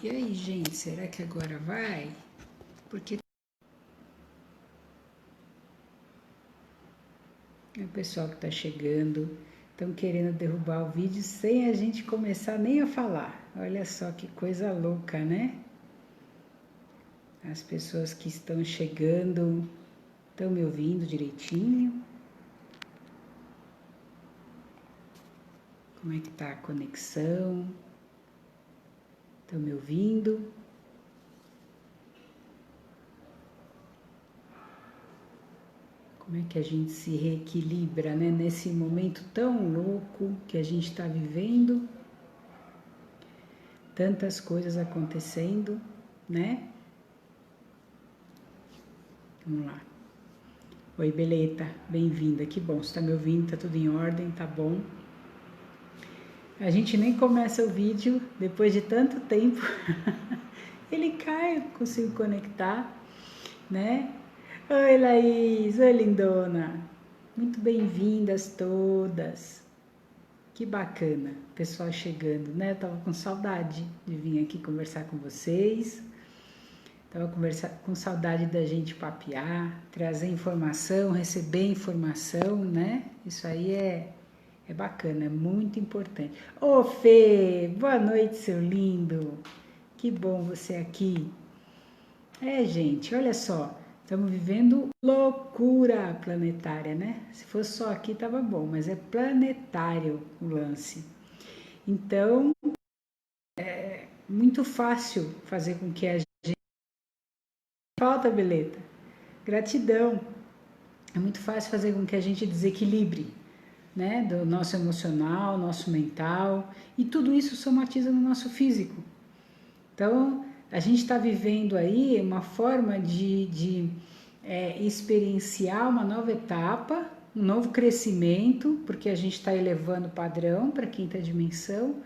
E aí, gente, será que agora vai? Porque o pessoal que tá chegando estão querendo derrubar o vídeo sem a gente começar nem a falar. Olha só que coisa louca, né? As pessoas que estão chegando estão me ouvindo direitinho? Como é que tá a conexão? Estão me ouvindo? Como é que a gente se reequilibra, né? Nesse momento tão louco que a gente está vivendo, tantas coisas acontecendo, né? Vamos lá. Oi, Beleta, bem-vinda. Que bom, você está me ouvindo, tá tudo em ordem, tá bom? A gente nem começa o vídeo, depois de tanto tempo, ele cai, eu consigo conectar, né? Oi, Laís, oi, lindona. Muito bem-vindas todas. Que bacana, pessoal chegando, né? Eu tava com saudade de vir aqui conversar com vocês. Tava com saudade da gente papear, trazer informação, receber informação, né? Isso aí é bacana, é muito importante. Ô Fê, boa noite, seu lindo. Que bom você aqui. Gente, olha só, estamos vivendo loucura planetária, né? Se fosse só aqui tava bom, mas é planetário o lance. Então, muito fácil fazer com que a gente... Falta, Beleta. Gratidão. É muito fácil fazer com que a gente desequilibre, né? Do nosso emocional, nosso mental, e tudo isso somatiza no nosso físico. Então, a gente está vivendo aí uma forma de experienciar uma nova etapa, um novo crescimento, porque a gente está elevando o padrão para a quinta dimensão.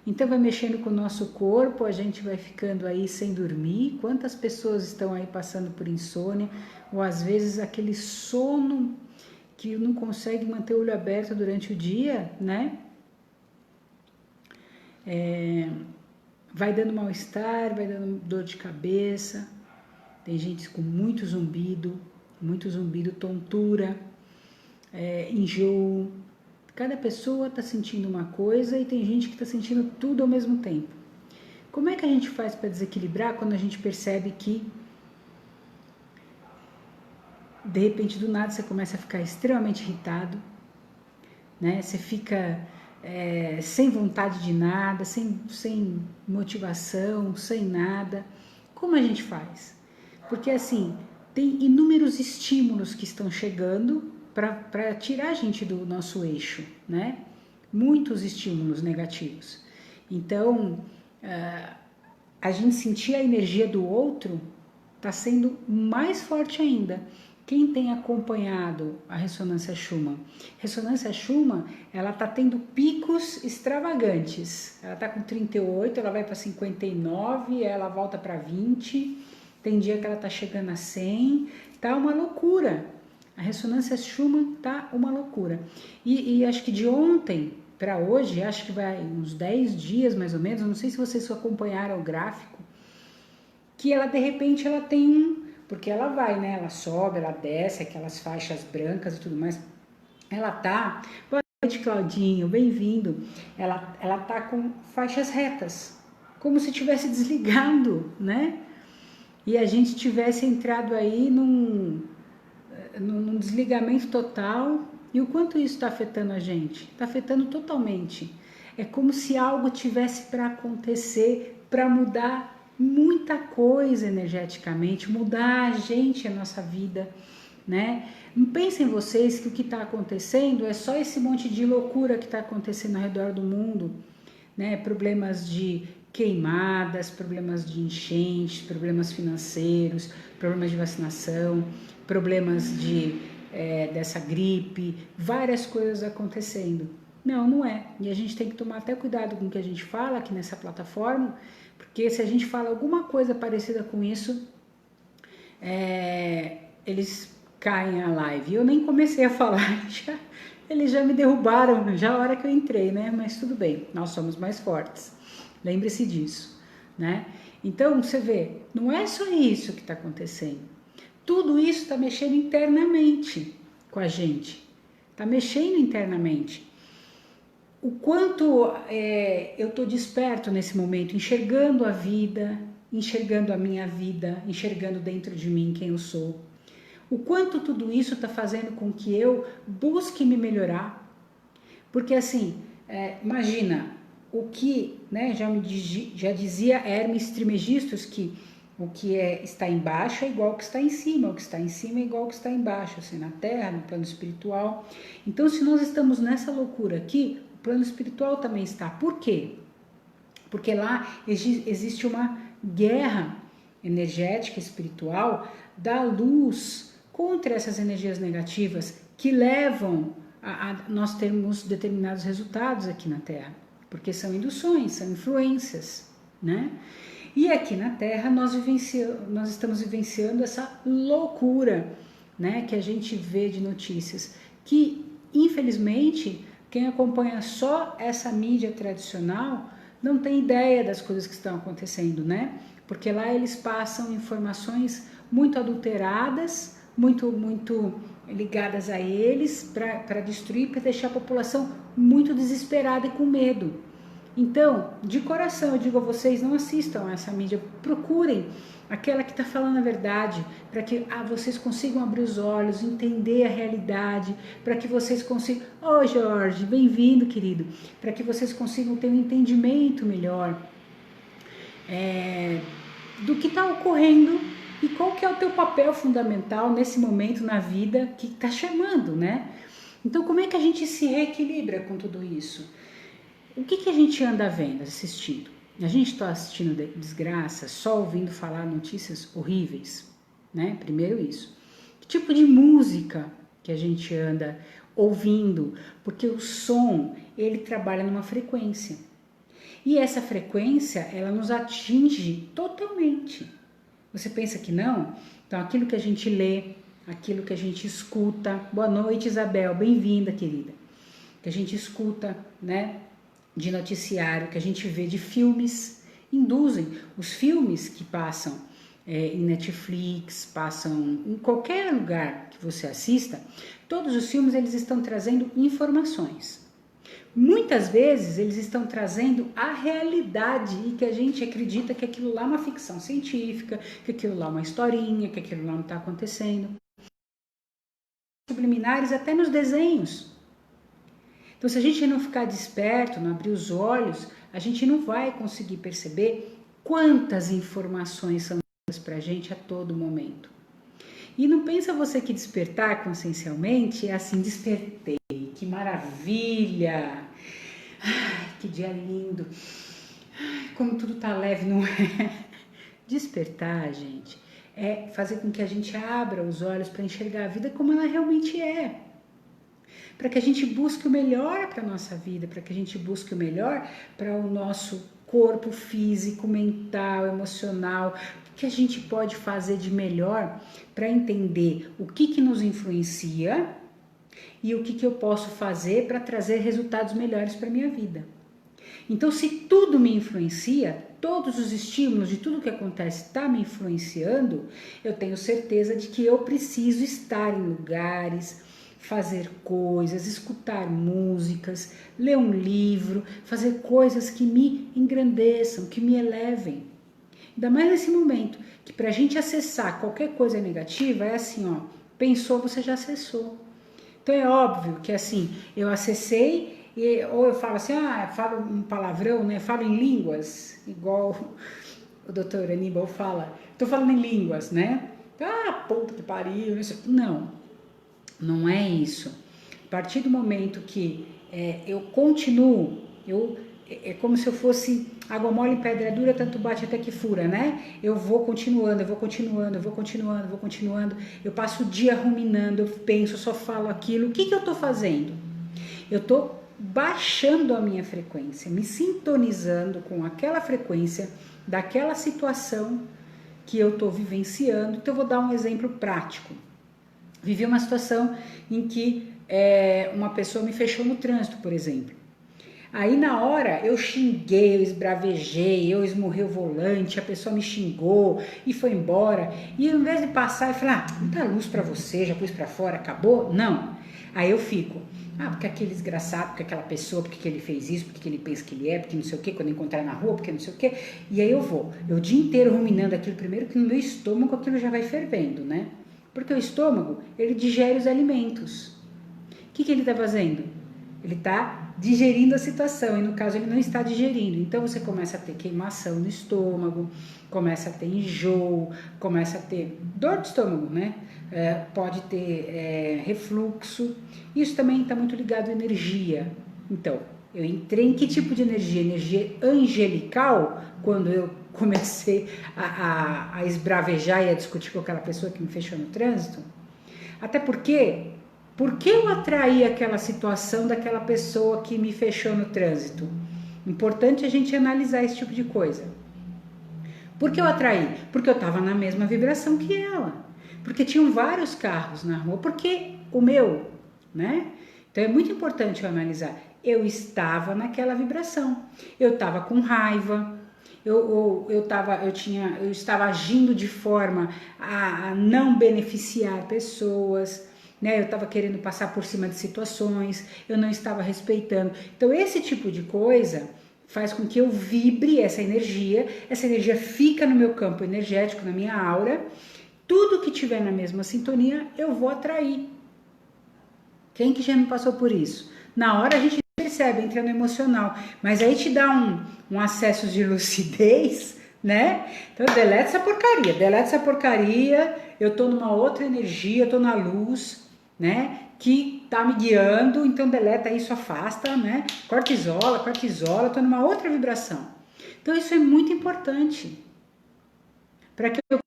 Então vai mexendo com o nosso corpo, a gente vai ficando aí sem dormir. Quantas pessoas estão aí passando por insônia, ou às vezes aquele sono que não consegue manter o olho aberto durante o dia, né? Vai dando mal-estar, vai dando dor de cabeça. Tem gente com muito zumbido, tontura, enjoo. Cada pessoa está sentindo uma coisa e tem gente que está sentindo tudo ao mesmo tempo. Como é que a gente faz para desequilibrar quando a gente percebe que de repente do nada você começa a ficar extremamente irritado, né? Você fica sem vontade de nada, sem motivação, sem nada. Como a gente faz? Porque assim, tem inúmeros estímulos que estão chegando para tirar a gente do nosso eixo, né? Muitos estímulos negativos. Então, a gente sentir a energia do outro está sendo mais forte ainda. Quem tem acompanhado a ressonância Schumann? Ressonância Schumann, ela está tendo picos extravagantes. Ela está com 38, ela vai para 59, ela volta para 20. Tem dia que ela está chegando a 100. Tá uma loucura. A ressonância Schumann tá uma loucura. E acho que de ontem para hoje, acho que vai uns 10 dias mais ou menos, eu não sei se vocês acompanharam o gráfico, que ela de repente ela tem porque ela vai, né? Ela sobe, ela desce, aquelas faixas brancas e tudo mais. Ela tá... Boa noite, Claudinho, bem-vindo. Ela tá com faixas retas, como se tivesse desligado, né? E a gente tivesse entrado aí num desligamento total. E o quanto isso está afetando a gente? Está afetando totalmente. É como se algo tivesse para acontecer, para mudar muita coisa energeticamente, mudar a gente, a nossa vida, né? Não pensem vocês que o que está acontecendo é só esse monte de loucura que está acontecendo ao redor do mundo, né? Problemas de queimadas, problemas de enchentes, problemas financeiros, problemas de vacinação, problemas dessa gripe, várias coisas acontecendo. Não, não é. E a gente tem que tomar até cuidado com o que a gente fala aqui nessa plataforma, porque se a gente fala alguma coisa parecida com isso, eles caem a live. Eu nem comecei a falar, eles já me derrubaram, já a hora que eu entrei, né? Mas tudo bem, nós somos mais fortes. Lembre-se disso. né? Então, você vê, não é só isso que está acontecendo. Tudo isso está mexendo internamente com a gente. Está mexendo internamente. O quanto eu estou desperto nesse momento, enxergando a vida, enxergando a minha vida, enxergando dentro de mim quem eu sou. O quanto tudo isso está fazendo com que eu busque me melhorar. Porque assim, imagina, o que, né, já dizia Hermes Trismegistus que o que está embaixo é igual ao que está em cima, o que está em cima é igual ao que está embaixo, assim, na terra, no plano espiritual. Então, se nós estamos nessa loucura aqui, o plano espiritual também está. Por quê? Porque lá existe uma guerra energética, espiritual, da luz contra essas energias negativas que levam a nós termos determinados resultados aqui na Terra, porque são induções, são influências, né? E aqui na Terra nós estamos vivenciando essa loucura, né, que a gente vê de notícias, que infelizmente quem acompanha só essa mídia tradicional não tem ideia das coisas que estão acontecendo, né? Porque lá eles passam informações muito adulteradas, muito ligadas a eles para destruir, para deixar a população muito desesperada e com medo. Então, de coração, eu digo a vocês, não assistam a essa mídia, procurem aquela que está falando a verdade, para que vocês consigam abrir os olhos, entender a realidade, para que vocês consigam... Ô Jorge, bem-vindo, querido. Para que vocês consigam ter um entendimento melhor do que está ocorrendo e qual que é o teu papel fundamental nesse momento na vida que está chamando, né? Então, como é que a gente se reequilibra com tudo isso? O que a gente anda vendo, assistindo? A gente está assistindo desgraça, só ouvindo falar notícias horríveis, né? Primeiro isso. Que tipo de música que a gente anda ouvindo? Porque o som, ele trabalha numa frequência. E essa frequência, ela nos atinge totalmente. Você pensa que não? Então, aquilo que a gente lê, aquilo que a gente escuta... Boa noite, Isabel. Bem-vinda, querida. Que a gente escuta, né? De noticiário, que a gente vê de filmes, induzem. Os filmes que passam em Netflix, passam em qualquer lugar que você assista, todos os filmes eles estão trazendo informações. Muitas vezes eles estão trazendo a realidade e que a gente acredita que aquilo lá é uma ficção científica, que aquilo lá é uma historinha, que aquilo lá não está acontecendo. Subliminares até nos desenhos. Então, se a gente não ficar desperto, não abrir os olhos, a gente não vai conseguir perceber quantas informações são dadas para a gente a todo momento. E não pensa você que despertar consciencialmente é assim, despertei, que maravilha, ai, que dia lindo, ai, como tudo tá leve, não é? Despertar, gente, é fazer com que a gente abra os olhos para enxergar a vida como ela realmente é. Para que a gente busque o melhor para a nossa vida, para que a gente busque o melhor para o nosso corpo físico, mental, emocional, o que a gente pode fazer de melhor para entender o que nos influencia e o que eu posso fazer para trazer resultados melhores para a minha vida. Então, se tudo me influencia, todos os estímulos de tudo que acontece está me influenciando, eu tenho certeza de que eu preciso estar em lugares, fazer coisas, escutar músicas, ler um livro, fazer coisas que me engrandeçam, que me elevem. Ainda mais nesse momento, que para a gente acessar qualquer coisa negativa, é assim, ó, pensou, você já acessou. Então é óbvio que assim, eu acessei, ou eu falo assim, falo um palavrão, né, falo em línguas, igual o doutor Aníbal fala, tô falando em línguas, né, puta que pariu, isso. Não é isso. A partir do momento que eu continuo, é como se eu fosse água mole em pedra dura, tanto bate até que fura, né? Eu vou continuando, eu passo o dia ruminando, eu penso, eu só falo aquilo. O que eu tô fazendo? Eu tô baixando a minha frequência, me sintonizando com aquela frequência daquela situação que eu tô vivenciando. Então eu vou dar um exemplo prático. Vivi uma situação em que uma pessoa me fechou no trânsito, por exemplo. Aí na hora eu xinguei, eu esbravejei, eu esmurrei o volante, a pessoa me xingou e foi embora. E ao invés de passar e falar, muita luz pra você, já pus pra fora, acabou? Não. Aí eu fico, porque aquele desgraçado, porque aquela pessoa, porque ele fez isso, porque ele pensa que ele é, porque não sei o que, quando encontrar na rua, porque não sei o que. E aí eu vou, o dia inteiro ruminando aquilo, primeiro que no meu estômago aquilo já vai fervendo, né? Porque o estômago, ele digere os alimentos. O que ele está fazendo? Ele está digerindo a situação, e no caso ele não está digerindo. Então você começa a ter queimação no estômago, começa a ter enjoo, começa a ter dor de estômago, né? Pode ter refluxo. Isso também está muito ligado à energia. Então, eu entrei em que tipo de energia? Energia angelical, quando eu comecei a esbravejar e a discutir com aquela pessoa que me fechou no trânsito. Até porque, por que eu atraí aquela situação daquela pessoa que me fechou no trânsito? Importante a gente analisar esse tipo de coisa. Por que eu atraí? Porque eu estava na mesma vibração que ela. Porque tinham vários carros na rua. Porque o meu, né? Então é muito importante eu analisar. Eu estava naquela vibração. Eu estava com raiva. Eu estava agindo de forma a não beneficiar pessoas, né? Eu estava querendo passar por cima de situações, eu não estava respeitando. Então esse tipo de coisa faz com que eu vibre essa energia fica no meu campo energético, na minha aura. Tudo que tiver na mesma sintonia eu vou atrair. Quem que já não passou por isso? Na hora a gente percebe, entra no emocional, mas aí te dá um acesso de lucidez, né? Então deleta essa porcaria, eu tô numa outra energia, eu tô na luz, né? Que tá me guiando, então deleta isso, afasta, né? Corta isola, eu tô numa outra vibração. Então isso é muito importante para que eu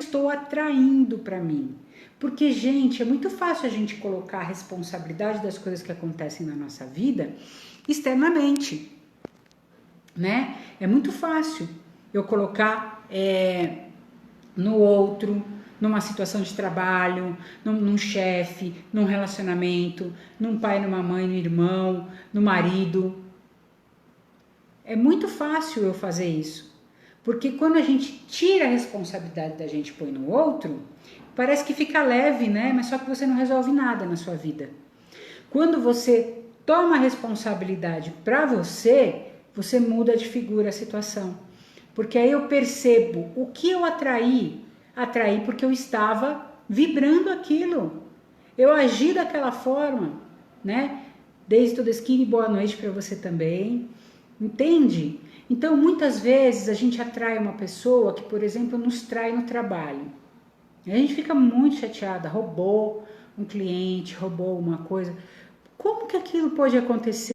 estou atraindo para mim. Porque, gente, é muito fácil a gente colocar a responsabilidade das coisas que acontecem na nossa vida externamente, né? É muito fácil eu colocar no outro, numa situação de trabalho, num chefe, num relacionamento, num pai, numa mãe, no irmão, no marido. É muito fácil eu fazer isso. Porque quando a gente tira a responsabilidade da gente e põe no outro, parece que fica leve, né? Mas só que você não resolve nada na sua vida. Quando você toma a responsabilidade para você, você muda de figura a situação. Porque aí eu percebo o que eu atraí. Atraí porque eu estava vibrando aquilo. Eu agi daquela forma, né? Desde toda esquina, boa noite para você também. Entende? Então, muitas vezes a gente atrai uma pessoa que, por exemplo, nos trai no trabalho. E a gente fica muito chateada, roubou um cliente, roubou uma coisa. Como que aquilo pode acontecer?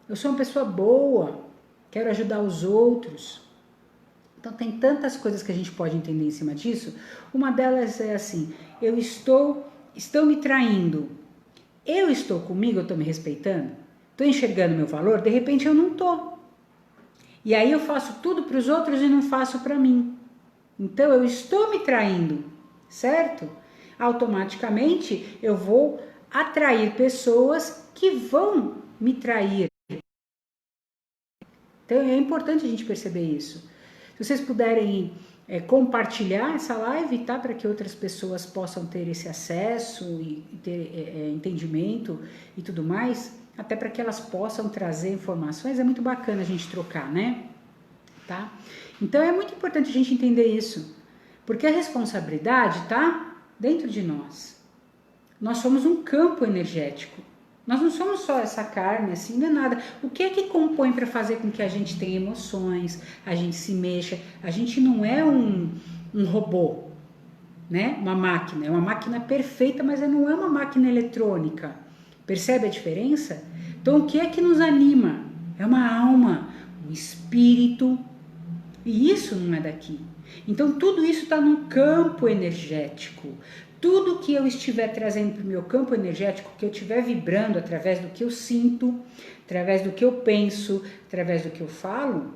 Eu sou uma pessoa boa, quero ajudar os outros. Então tem tantas coisas que a gente pode entender em cima disso. Uma delas é assim, estão me traindo. Eu estou comigo, eu estou me respeitando? Estou enxergando meu valor? De repente eu não estou. E aí eu faço tudo para os outros e não faço para mim. Então eu estou me traindo, certo? Automaticamente eu vou atrair pessoas que vão me trair. Então é importante a gente perceber isso. Se vocês puderem compartilhar essa live, tá? Para que outras pessoas possam ter esse acesso e ter entendimento e tudo mais, até para que elas possam trazer informações, é muito bacana a gente trocar, né? Tá? Então é muito importante a gente entender isso, porque a responsabilidade tá dentro de nós. Nós somos um campo energético. Nós não somos só essa carne, assim, não é nada. O que é que compõe para fazer com que a gente tenha emoções, a gente se mexa? A gente não é um robô, né? Uma máquina. É uma máquina perfeita, mas não é uma máquina eletrônica. Percebe a diferença? Então, o que é que nos anima? É uma alma, um espírito. E isso não é daqui. Então, tudo isso está no campo energético. Tudo que eu estiver trazendo para o meu campo energético, que eu estiver vibrando através do que eu sinto, através do que eu penso, através do que eu falo,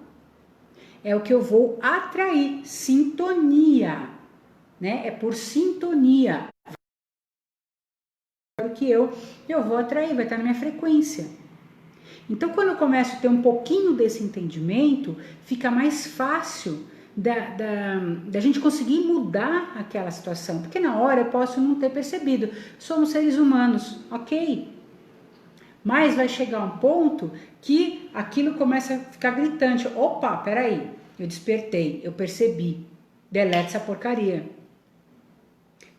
é o que eu vou atrair. Sintonia, né? É por sintonia. que eu vou atrair, vai estar na minha frequência. Então, quando eu começo a ter um pouquinho desse entendimento, fica mais fácil da gente conseguir mudar aquela situação. Porque na hora eu posso não ter percebido. Somos seres humanos, ok? Mas vai chegar um ponto que aquilo começa a ficar gritante. Opa, peraí, eu despertei, eu percebi. Delete essa porcaria.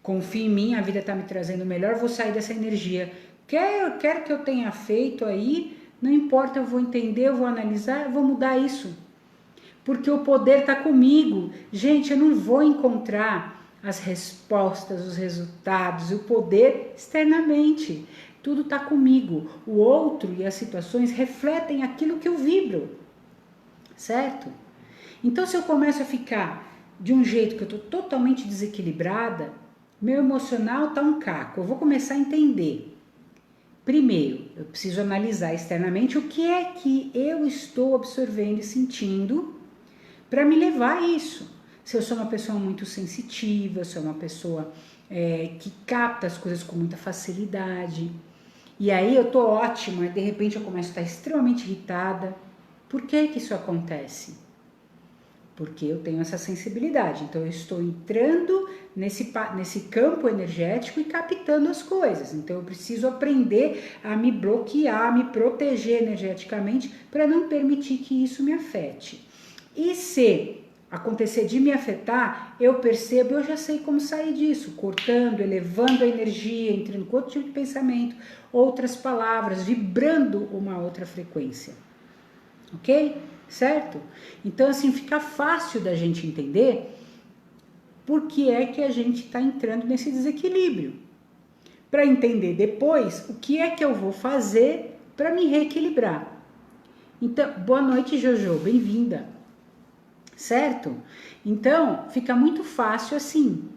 Confia em mim, a vida está me trazendo o melhor, vou sair dessa energia. Quer que eu tenha feito aí, não importa, eu vou entender, eu vou analisar, eu vou mudar isso. Porque o poder está comigo. Gente, eu não vou encontrar as respostas, os resultados, o poder externamente. Tudo está comigo. O outro e as situações refletem aquilo que eu vibro. Certo? Então, se eu começo a ficar de um jeito que eu estou totalmente desequilibrada, meu emocional está um caco. Eu vou começar a entender. Primeiro, eu preciso analisar externamente o que é que eu estou absorvendo e sentindo para me levar a isso. Se eu sou uma pessoa muito sensitiva, se eu sou uma pessoa que capta as coisas com muita facilidade, e aí eu tô ótima e de repente eu começo a estar extremamente irritada. Por que que isso acontece? Porque eu tenho essa sensibilidade, então eu estou entrando nesse campo energético e captando as coisas. Então eu preciso aprender a me bloquear, a me proteger energeticamente para não permitir que isso me afete. E se acontecer de me afetar, eu percebo, eu já sei como sair disso, cortando, elevando a energia, entrando com outro tipo de pensamento, outras palavras, vibrando uma outra frequência. Ok? Certo? Então, assim, fica fácil da gente entender por que é que a gente está entrando nesse desequilíbrio. Para entender depois o que é que eu vou fazer para me reequilibrar. Então, boa noite, Jojo, bem-vinda. Certo? Então, fica muito fácil assim.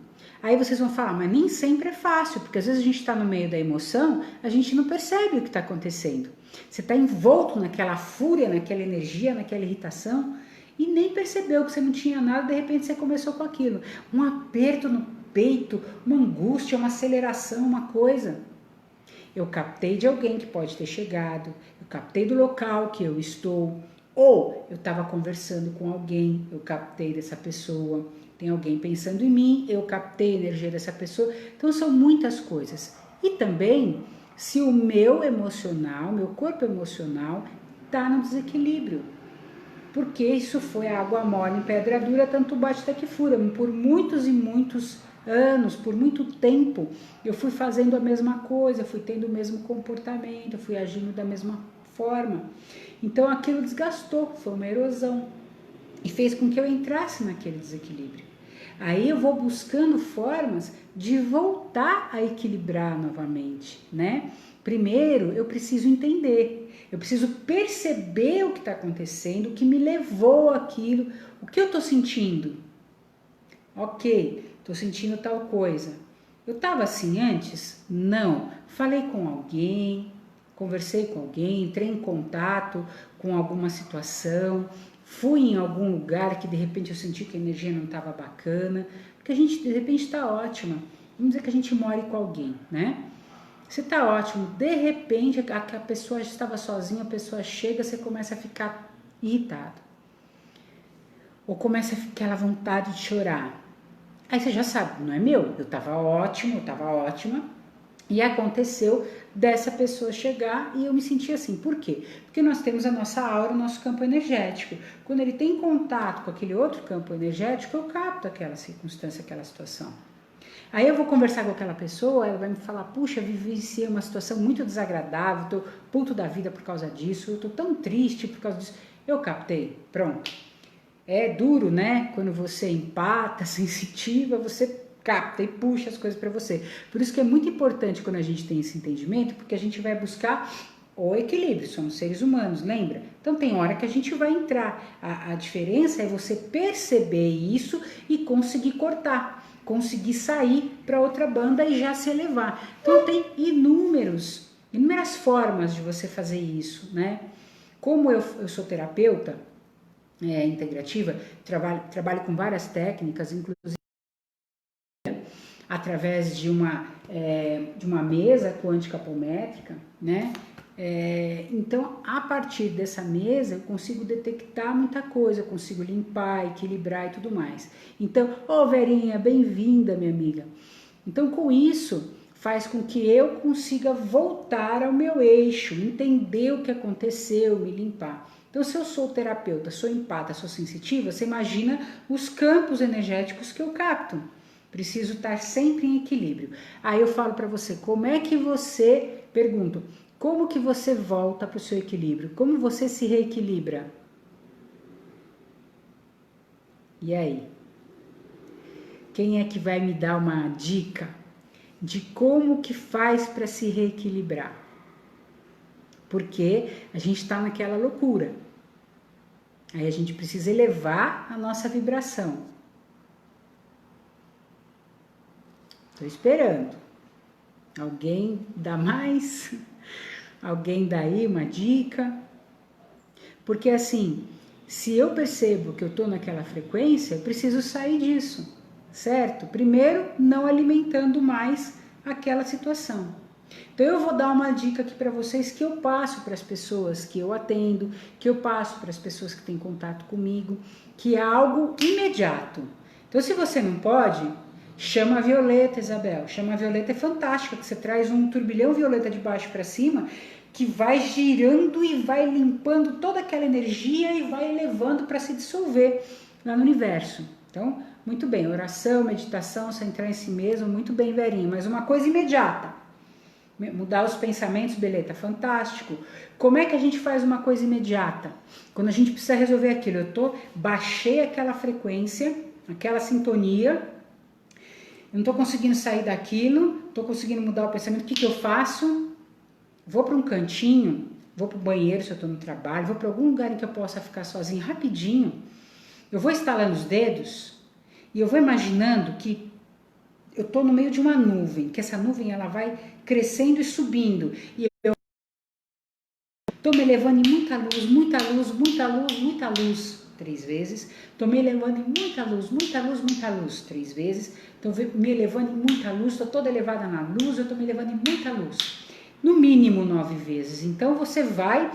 Aí vocês vão falar, mas nem sempre é fácil, porque às vezes a gente está no meio da emoção, a gente não percebe o que está acontecendo. Você está envolto naquela fúria, naquela energia, naquela irritação, e nem percebeu que você não tinha nada, de repente você começou com aquilo. Um aperto no peito, uma angústia, uma aceleração, uma coisa. Eu captei de alguém que pode ter chegado, eu captei do local que eu estou, ou eu estava conversando com alguém, eu captei dessa pessoa, tem alguém pensando em mim, eu captei a energia dessa pessoa. Então são muitas coisas. E também se o meu emocional, meu corpo emocional está no desequilíbrio. Porque isso foi água mole em pedra dura, tanto bate até que fura. Por muitos e muitos anos, por muito tempo, eu fui fazendo a mesma coisa, fui tendo o mesmo comportamento, fui agindo da mesma forma. Então aquilo desgastou, foi uma erosão e fez com que eu entrasse naquele desequilíbrio. Aí eu vou buscando formas de voltar a equilibrar novamente, né? Primeiro eu preciso entender, eu preciso perceber o que está acontecendo, o que me levou àquilo, o que eu estou sentindo. Ok, estou sentindo tal coisa. Eu estava assim antes? Não. Falei com alguém, conversei com alguém, entrei em contato com alguma situação, fui em algum lugar que de repente eu senti que a energia não estava bacana, porque a gente de repente está ótima. Vamos dizer que a gente more com alguém, né? Você está ótimo, de repente a pessoa estava sozinha, a pessoa chega, você começa a ficar irritado. Ou começa aquela vontade de chorar. Aí você já sabe, não é meu, eu estava ótimo, eu estava ótima, e aconteceu dessa pessoa chegar e eu me senti assim. Por quê? Porque nós temos a nossa aura, o nosso campo energético. Quando ele tem contato com aquele outro campo energético, eu capto aquela circunstância, aquela situação. Aí eu vou conversar com aquela pessoa, ela vai me falar, puxa, vivenciei uma situação muito desagradável, tô puto da vida por causa disso, eu tô tão triste por causa disso. Eu captei, pronto. É duro, né? Quando você empata, sensitiva, você capta e puxa as coisas para você. Por isso que é muito importante quando a gente tem esse entendimento, porque a gente vai buscar o equilíbrio, somos seres humanos, lembra? Então tem hora que a gente vai entrar. A diferença é você perceber isso e conseguir cortar, conseguir sair para outra banda e já se elevar. Então tem inúmeras formas de você fazer isso, né? Como eu sou terapeuta, integrativa, trabalho com várias técnicas, inclusive através de uma mesa quântica apométrica, né? Então, a partir dessa mesa, eu consigo detectar muita coisa, eu consigo limpar, equilibrar e tudo mais. Então, Verinha, bem-vinda, minha amiga. Então, com isso, faz com que eu consiga voltar ao meu eixo, entender o que aconteceu, me limpar. Então, se eu sou terapeuta, sou empata, sou sensitiva, você imagina os campos energéticos que eu capto. Preciso estar sempre em equilíbrio. Aí eu falo para você, como é que você, pergunto, como que você volta para o seu equilíbrio? Como você se reequilibra? E aí? Quem é que vai me dar uma dica de como que faz para se reequilibrar? Porque a gente está naquela loucura. Aí a gente precisa elevar a nossa vibração. Estou esperando. Alguém dá mais? Alguém dá aí uma dica? Porque assim, se eu percebo que eu estou naquela frequência, eu preciso sair disso, certo? Primeiro, não alimentando mais aquela situação. Então eu vou dar uma dica aqui para vocês que eu passo para as pessoas que eu atendo, que eu passo para as pessoas que têm contato comigo, que é algo imediato. Então se você não pode, chama a Violeta, Isabel. Chama a Violeta, é fantástica, que você traz um turbilhão violeta de baixo para cima, que vai girando e vai limpando toda aquela energia e vai elevando para se dissolver lá no universo. Então, muito bem, oração, meditação, centrar em si mesmo, muito bem, Verinha, mas uma coisa imediata. Mudar os pensamentos, beleza, fantástico. Como é que a gente faz uma coisa imediata? Quando a gente precisa resolver aquilo, baixei aquela frequência, aquela sintonia, eu não estou conseguindo sair daquilo, estou conseguindo mudar o pensamento, o que eu faço? Vou para um cantinho, vou para o banheiro se eu estou no trabalho, vou para algum lugar em que eu possa ficar sozinho rapidinho, eu vou estalando os dedos e eu vou imaginando que eu estou no meio de uma nuvem, que essa nuvem ela vai crescendo e subindo, e eu estou me elevando em muita luz, muita luz, muita luz, muita luz, 3 vezes, estou me elevando em muita luz, muita luz, muita luz, 3 vezes, estou me elevando em muita luz, estou toda elevada na luz, eu estou me elevando em muita luz, no mínimo 9 vezes, então você vai,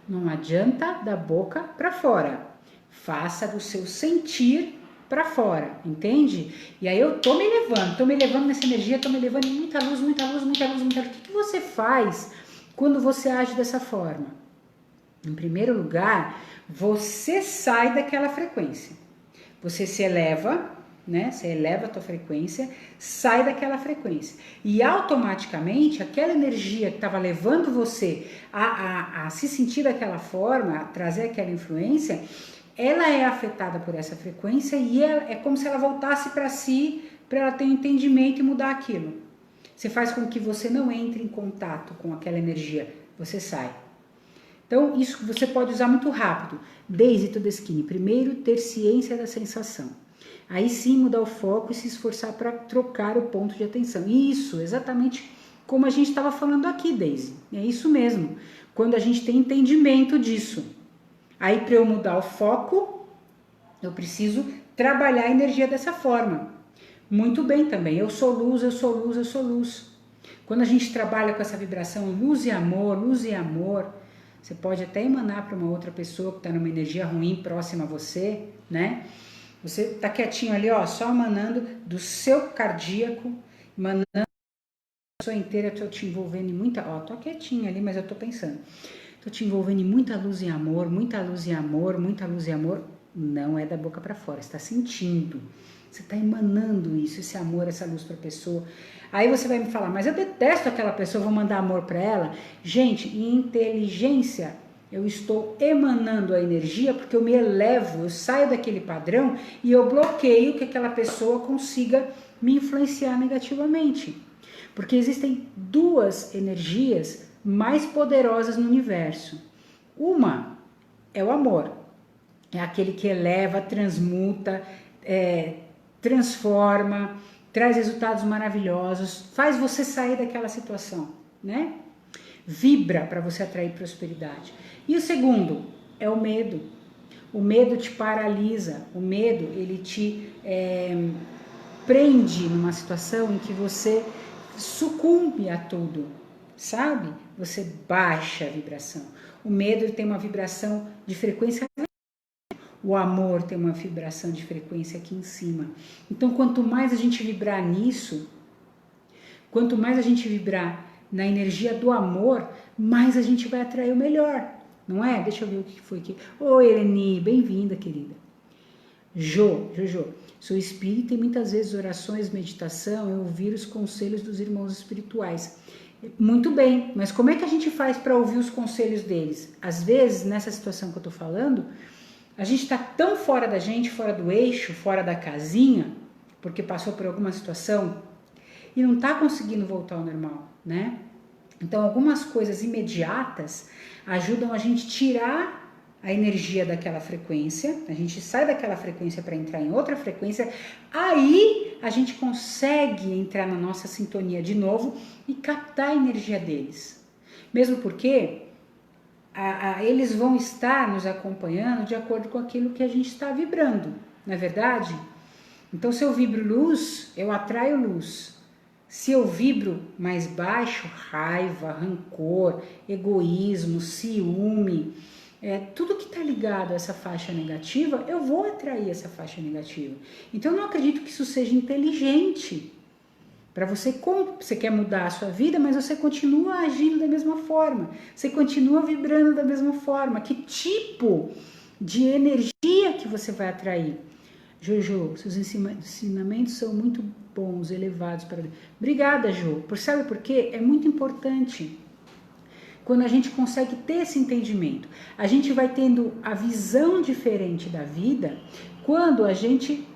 não adianta da boca para fora, faça do seu sentir para fora, entende? E aí eu tô me elevando nessa energia, tô me elevando em muita luz, muita luz, muita luz, muita luz. O que você faz quando você age dessa forma? Em primeiro lugar, você sai daquela frequência. Você se eleva, né? Você eleva a tua frequência, sai daquela frequência. E automaticamente, aquela energia que estava levando você a se sentir daquela forma, a trazer aquela influência, ela é afetada por essa frequência e é como se ela voltasse para si, para ela ter um entendimento e mudar aquilo. Você faz com que você não entre em contato com aquela energia, você sai. Então, isso você pode usar muito rápido. Daisy Todeschini, primeiro ter ciência da sensação. Aí sim mudar o foco e se esforçar para trocar o ponto de atenção. Isso, exatamente como a gente estava falando aqui, Daisy. É isso mesmo. Quando a gente tem entendimento disso. Aí, para eu mudar o foco, eu preciso trabalhar a energia dessa forma. Muito bem também, eu sou luz, eu sou luz, eu sou luz. Quando a gente trabalha com essa vibração luz e amor, você pode até emanar para uma outra pessoa que está numa energia ruim próxima a você, né? Você está quietinho ali, ó, só emanando do seu cardíaco, emanando a pessoa inteira, estou te envolvendo em muita... Ó, tô quietinho ali, mas eu tô pensando. Estou te envolvendo em muita luz e amor, muita luz e amor, muita luz e amor. Não é da boca para fora, você está sentindo. Você está emanando isso, esse amor, essa luz para a pessoa. Aí você vai me falar, mas eu detesto aquela pessoa, vou mandar amor para ela. Gente, em inteligência, eu estou emanando a energia porque eu me elevo, eu saio daquele padrão e eu bloqueio que aquela pessoa consiga me influenciar negativamente. Porque existem 2 energias mais poderosas no universo. Uma é o amor, é aquele que eleva, transmuta, transforma, traz resultados maravilhosos, faz você sair daquela situação, né? Vibra para você atrair prosperidade. E o segundo é o medo. O medo te paralisa, o medo ele te prende numa situação em que você sucumbe a tudo, sabe? Você baixa a vibração. O medo tem uma vibração de frequência, o amor tem uma vibração de frequência aqui em cima. Então, quanto mais a gente vibrar nisso, quanto mais a gente vibrar na energia do amor, mais a gente vai atrair o melhor, não é? Deixa eu ver o que foi aqui. Oi, Eleni, bem-vinda, querida. Jojo, sou espírita e muitas vezes orações, meditação, eu ouvir os conselhos dos irmãos espirituais. Muito bem, mas como é que a gente faz para ouvir os conselhos deles? Às vezes, nessa situação que eu tô falando, a gente está tão fora da gente, fora do eixo, fora da casinha, porque passou por alguma situação e não está conseguindo voltar ao normal, né? Então, algumas coisas imediatas ajudam a gente tirar a energia daquela frequência, a gente sai daquela frequência para entrar em outra frequência, aí a gente consegue entrar na nossa sintonia de novo e captar a energia deles. Mesmo porque eles vão estar nos acompanhando de acordo com aquilo que a gente está vibrando, não é verdade? Então, se eu vibro luz, eu atraio luz. Se eu vibro mais baixo, raiva, rancor, egoísmo, ciúme, tudo que está ligado a essa faixa negativa, eu vou atrair essa faixa negativa. Então, eu não acredito que isso seja inteligente. Para você quer mudar a sua vida, mas você continua agindo da mesma forma. Você continua vibrando da mesma forma. Que tipo de energia que você vai atrair? Jojo, seus ensinamentos são muito bons, elevados para... Obrigada, Jo. Sabe por quê? É muito importante. Quando a gente consegue ter esse entendimento, a gente vai tendo a visão diferente da vida quando a gente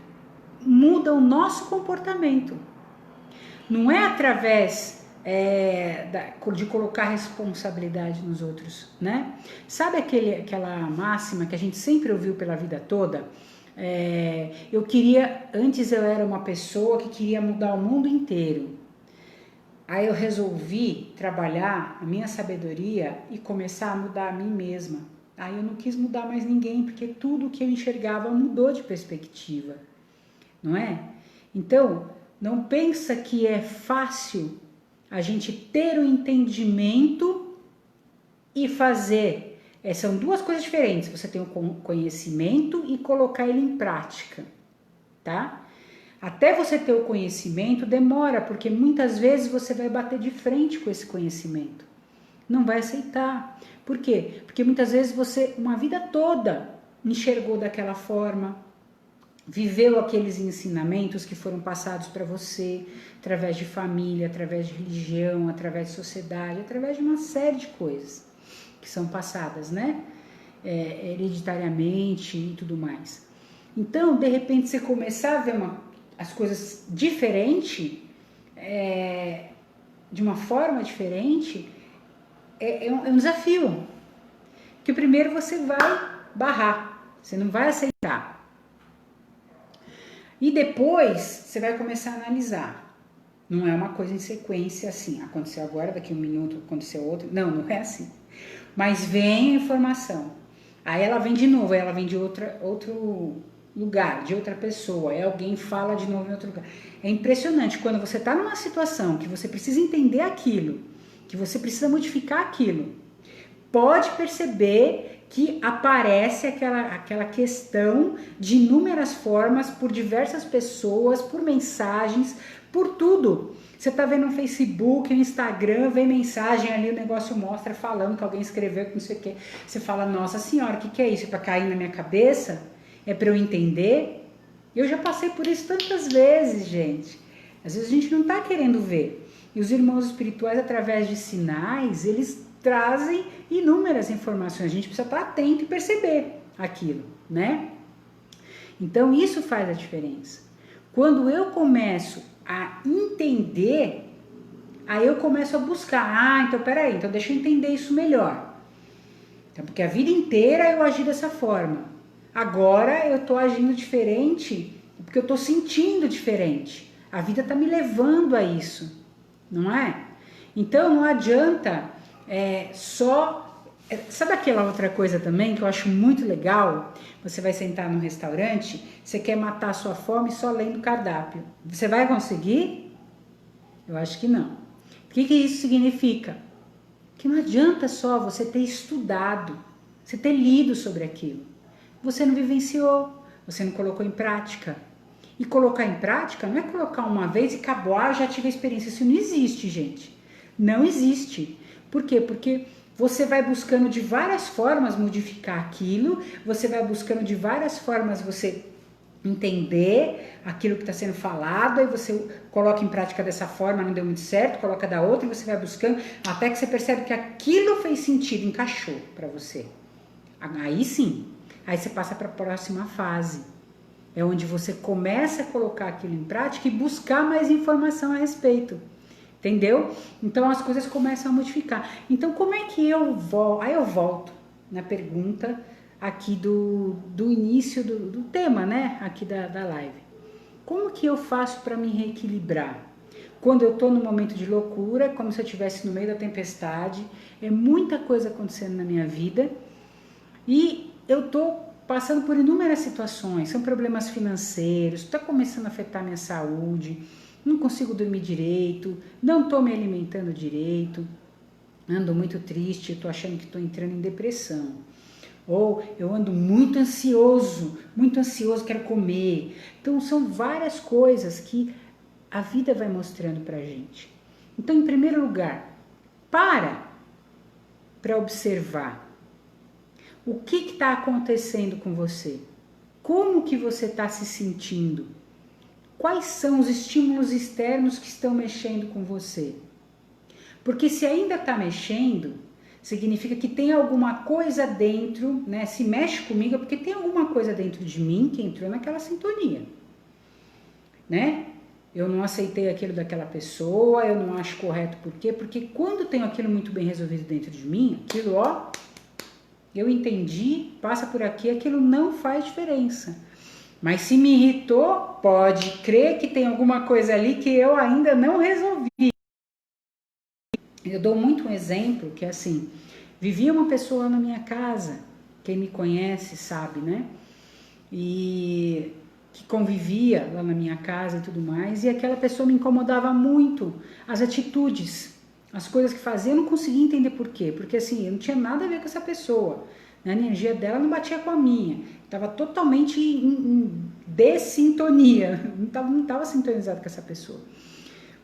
muda o nosso comportamento. Não é através de colocar responsabilidade nos outros, né? Sabe aquela máxima que a gente sempre ouviu pela vida toda? Antes eu era uma pessoa que queria mudar o mundo inteiro. Aí eu resolvi trabalhar a minha sabedoria e começar a mudar a mim mesma. Aí eu não quis mudar mais ninguém, porque tudo que eu enxergava mudou de perspectiva, não é? Então, não pensa que é fácil a gente ter o entendimento e fazer. São duas coisas diferentes, você tem o conhecimento e colocar ele em prática, tá? Até você ter o conhecimento demora, porque muitas vezes você vai bater de frente com esse conhecimento. Não vai aceitar. Por quê? Porque muitas vezes você, uma vida toda, enxergou daquela forma, viveu aqueles ensinamentos que foram passados para você, através de família, através de religião, através de sociedade, através de uma série de coisas que são passadas, né? Hereditariamente e tudo mais. Então, de repente, você começar a ver as coisas diferente, de uma forma diferente, é um desafio. Que primeiro você vai barrar, você não vai aceitar. E depois você vai começar a analisar. Não é uma coisa em sequência assim, aconteceu agora, daqui a um minuto aconteceu outro. Não é assim. Mas vem a informação, aí ela vem de novo, aí ela vem de outro lugar, de outra pessoa, aí alguém fala de novo em outro lugar. É impressionante, quando você está numa situação que você precisa entender aquilo, que você precisa modificar aquilo, pode perceber que aparece aquela questão de inúmeras formas, por diversas pessoas, por mensagens, por tudo. Você tá vendo no Facebook, no Instagram, vem mensagem ali, o negócio mostra falando que alguém escreveu que não sei o que. Você fala, nossa senhora, o que é isso? É para cair na minha cabeça? É para eu entender? Eu já passei por isso tantas vezes, gente. Às vezes a gente não tá querendo ver. E os irmãos espirituais, através de sinais, eles trazem inúmeras informações. A gente precisa estar atento e perceber aquilo, né? Então isso faz a diferença. Quando eu começo a entender, aí eu começo a buscar, então peraí, então deixa eu entender isso melhor. Então, porque a vida inteira eu agi dessa forma. Agora eu tô agindo diferente, porque eu tô sentindo diferente. A vida tá me levando a isso, não é? Então não adianta só Sabe aquela outra coisa também que eu acho muito legal? Você vai sentar num restaurante, você quer matar a sua fome só lendo o cardápio. Você vai conseguir? Eu acho que não. O que isso significa? Que não adianta só você ter estudado, você ter lido sobre aquilo. Você não vivenciou, você não colocou em prática. E colocar em prática não é colocar uma vez e acabou, já tive a experiência. Isso não existe, gente. Não existe. Por quê? Porque você vai buscando de várias formas modificar aquilo, você vai buscando de várias formas você entender aquilo que está sendo falado, aí você coloca em prática dessa forma, não deu muito certo, coloca da outra e você vai buscando, até que você percebe que aquilo fez sentido, encaixou para você. Aí sim, aí você passa para a próxima fase. É onde você começa a colocar aquilo em prática e buscar mais informação a respeito. Entendeu? Então as coisas começam a modificar. Então como é que eu volto? Aí eu volto na pergunta aqui do início do tema, né? Aqui da live. Como que eu faço para me reequilibrar? Quando eu estou no momento de loucura, como se eu estivesse no meio da tempestade, é muita coisa acontecendo na minha vida e eu estou passando por inúmeras situações, são problemas financeiros, está começando a afetar minha saúde, não consigo dormir direito, não estou me alimentando direito, ando muito triste, estou achando que estou entrando em depressão. Ou eu ando muito ansioso, quero comer. Então são várias coisas que a vida vai mostrando pra gente. Então, em primeiro lugar, para observar o que está acontecendo com você, como que você está se sentindo, quais são os estímulos externos que estão mexendo com você. Porque se ainda está mexendo, significa que tem alguma coisa dentro, né? Se mexe comigo é porque tem alguma coisa dentro de mim que entrou naquela sintonia, né? Eu não aceitei aquilo daquela pessoa, eu não acho correto. Por quê? Porque quando tenho aquilo muito bem resolvido dentro de mim, aquilo, ó, eu entendi, passa por aqui, aquilo não faz diferença. Mas se me irritou, pode crer que tem alguma coisa ali que eu ainda não resolvi. Eu dou muito um exemplo que é assim, vivia uma pessoa na minha casa, quem me conhece sabe, né? E que convivia lá na minha casa e tudo mais, e aquela pessoa me incomodava muito, as atitudes, as coisas que fazia, eu não conseguia entender por quê, porque assim, eu não tinha nada a ver com essa pessoa, a energia dela não batia com a minha, estava totalmente em dessintonia, não estava sintonizado com essa pessoa.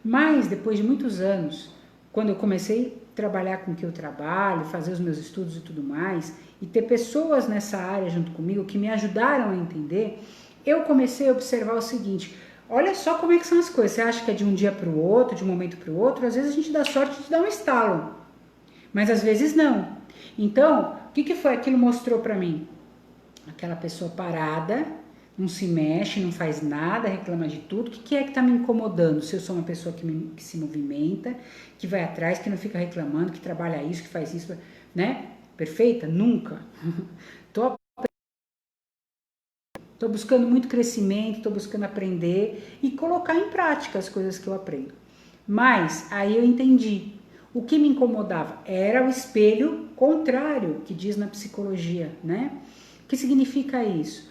Mas depois de muitos anos, quando eu comecei a trabalhar com o que eu trabalho, fazer os meus estudos e tudo mais, e ter pessoas nessa área junto comigo que me ajudaram a entender, eu comecei a observar o seguinte, olha só como é que são as coisas, você acha que é de um dia para o outro, de um momento para o outro, às vezes a gente dá sorte de dar um estalo, mas às vezes não. Então, o que foi aquilo mostrou para mim? Aquela pessoa parada, não se mexe, não faz nada, reclama de tudo. O que é que está me incomodando? Se eu sou uma pessoa que se movimenta, que vai atrás, que não fica reclamando, que trabalha isso, que faz isso, né? Perfeita? Nunca. Tô buscando muito crescimento, tô buscando aprender e colocar em prática as coisas que eu aprendo. Mas aí eu entendi. O que me incomodava era o espelho contrário, que diz na psicologia, né? O que significa isso?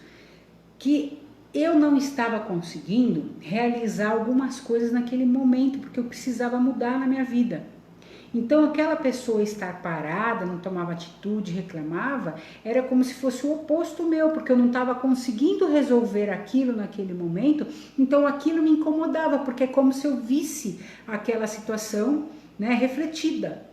Que eu não estava conseguindo realizar algumas coisas naquele momento, porque eu precisava mudar na minha vida. Então aquela pessoa estar parada, não tomava atitude, reclamava, era como se fosse o oposto meu, porque eu não estava conseguindo resolver aquilo naquele momento, então aquilo me incomodava, porque é como se eu visse aquela situação, né, refletida.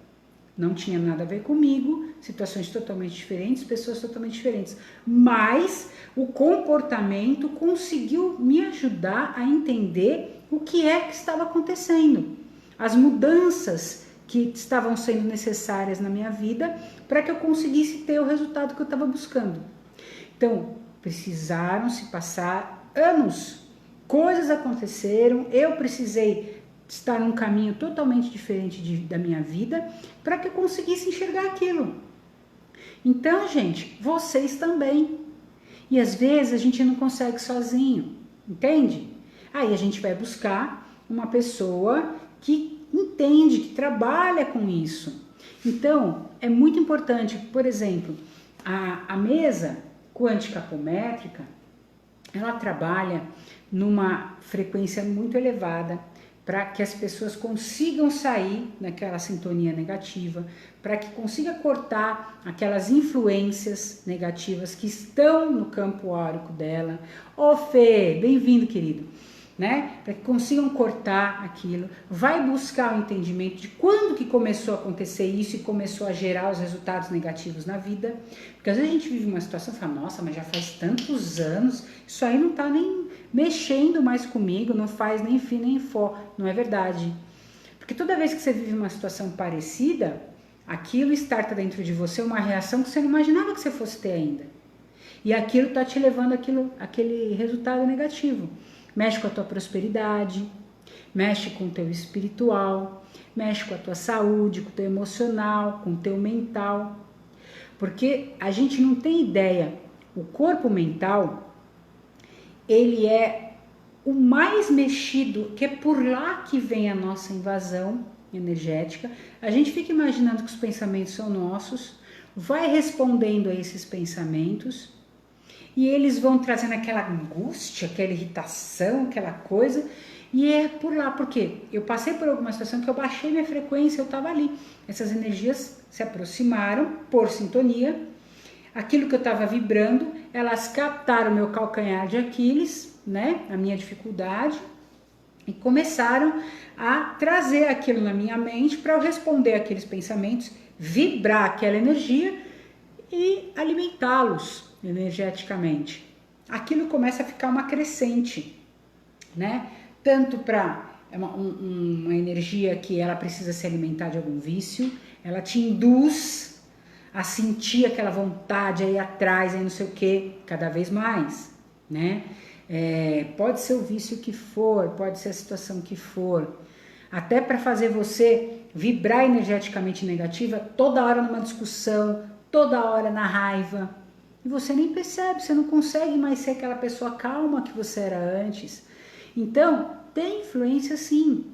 Não tinha nada a ver comigo, situações totalmente diferentes, pessoas totalmente diferentes. Mas o comportamento conseguiu me ajudar a entender o que é que estava acontecendo. As mudanças que estavam sendo necessárias na minha vida para que eu conseguisse ter o resultado que eu estava buscando. Então, precisaram se passar anos. Coisas aconteceram, eu precisei estar num caminho totalmente diferente da minha vida para que eu conseguisse enxergar aquilo. Então, gente, vocês também. E às vezes a gente não consegue sozinho, entende? Aí a gente vai buscar uma pessoa que entende, que trabalha com isso. Então, é muito importante, por exemplo, a mesa quântica apométrica, ela trabalha numa frequência muito elevada para que as pessoas consigam sair daquela sintonia negativa, para que consiga cortar aquelas influências negativas que estão no campo áurico dela. Ô Fê, bem-vindo, querido. Né? Para que consigam cortar aquilo, vai buscar o entendimento de quando que começou a acontecer isso e começou a gerar os resultados negativos na vida, porque às vezes a gente vive uma situação e fala, nossa, mas já faz tantos anos, isso aí não tá nem mexendo mais comigo, não faz nem fi nem fó, não é verdade, porque toda vez que você vive uma situação parecida, aquilo starta dentro de você uma reação que você não imaginava que você fosse ter ainda, e aquilo tá te levando aquele resultado negativo. Mexe com a tua prosperidade, mexe com o teu espiritual, mexe com a tua saúde, com o teu emocional, com o teu mental. Porque a gente não tem ideia, o corpo mental, ele é o mais mexido, que é por lá que vem a nossa invasão energética. A gente fica imaginando que os pensamentos são nossos, vai respondendo a esses pensamentos, e eles vão trazendo aquela angústia, aquela irritação, aquela coisa, e é por lá, porque eu passei por alguma situação que eu baixei minha frequência, eu estava ali, essas energias se aproximaram por sintonia, aquilo que eu estava vibrando, elas captaram meu calcanhar de Aquiles, né, a minha dificuldade, e começaram a trazer aquilo na minha mente para eu responder aqueles pensamentos, vibrar aquela energia e alimentá-los energeticamente. Aquilo começa a ficar uma crescente, né? Tanto para uma energia que ela precisa se alimentar de algum vício, ela te induz a sentir aquela vontade aí atrás, aí não sei o que, cada vez mais, né? Pode ser o vício que for, pode ser a situação que for, até para fazer você vibrar energeticamente negativa toda hora numa discussão, toda hora na raiva, e você nem percebe, você não consegue mais ser aquela pessoa calma que você era antes. Então, tem influência sim.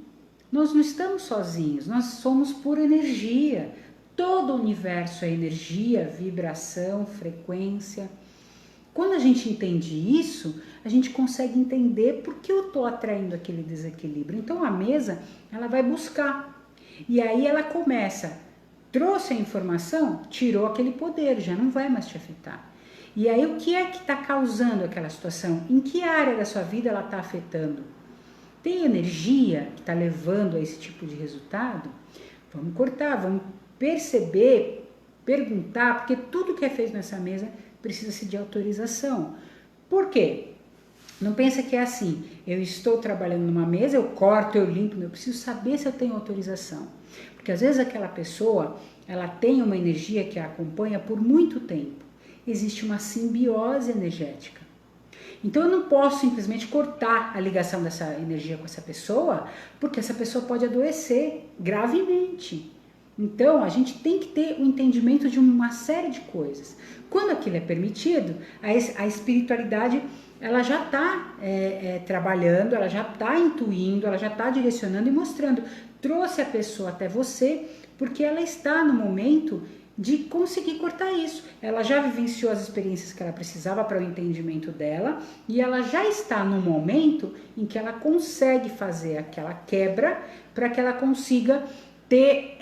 Nós não estamos sozinhos, nós somos pura energia. Todo o universo é energia, vibração, frequência. Quando a gente entende isso, a gente consegue entender por que eu estou atraindo aquele desequilíbrio. Então, a mesa, ela vai buscar. E aí ela começa, trouxe a informação, tirou aquele poder, já não vai mais te afetar. E aí o que é que está causando aquela situação? Em que área da sua vida ela está afetando? Tem energia que está levando a esse tipo de resultado? Vamos cortar, vamos perceber, perguntar, porque tudo que é feito nessa mesa precisa-se de autorização. Por quê? Não pensa que é assim, eu estou trabalhando numa mesa, eu corto, eu limpo, eu preciso saber se eu tenho autorização. Porque às vezes aquela pessoa, ela tem uma energia que a acompanha por muito tempo. Existe uma simbiose energética. Então eu não posso simplesmente cortar a ligação dessa energia com essa pessoa, porque essa pessoa pode adoecer gravemente. Então a gente tem que ter o entendimento de uma série de coisas. Quando aquilo é permitido, a espiritualidade ela já está trabalhando, ela já está intuindo, ela já está direcionando e mostrando. Trouxe a pessoa até você porque ela está no momento de conseguir cortar isso. Ela já vivenciou as experiências que ela precisava para o entendimento dela e ela já está no momento em que ela consegue fazer aquela quebra para que ela consiga ter,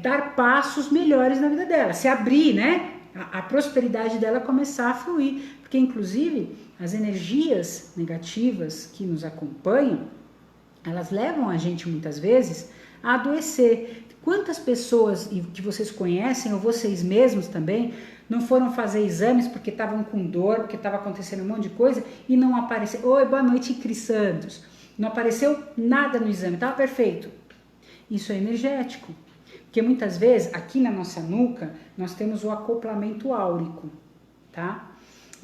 dar passos melhores na vida dela, se abrir, né? A prosperidade dela começar a fluir, porque inclusive as energias negativas que nos acompanham, elas levam a gente muitas vezes a adoecer. Quantas pessoas que vocês conhecem, ou vocês mesmos também, não foram fazer exames porque estavam com dor, porque estava acontecendo um monte de coisa e não apareceu? Oi, boa noite, Cris Santos. Não apareceu nada no exame, estava perfeito. Isso é energético. Porque muitas vezes, aqui na nossa nuca, nós temos o acoplamento áurico, tá?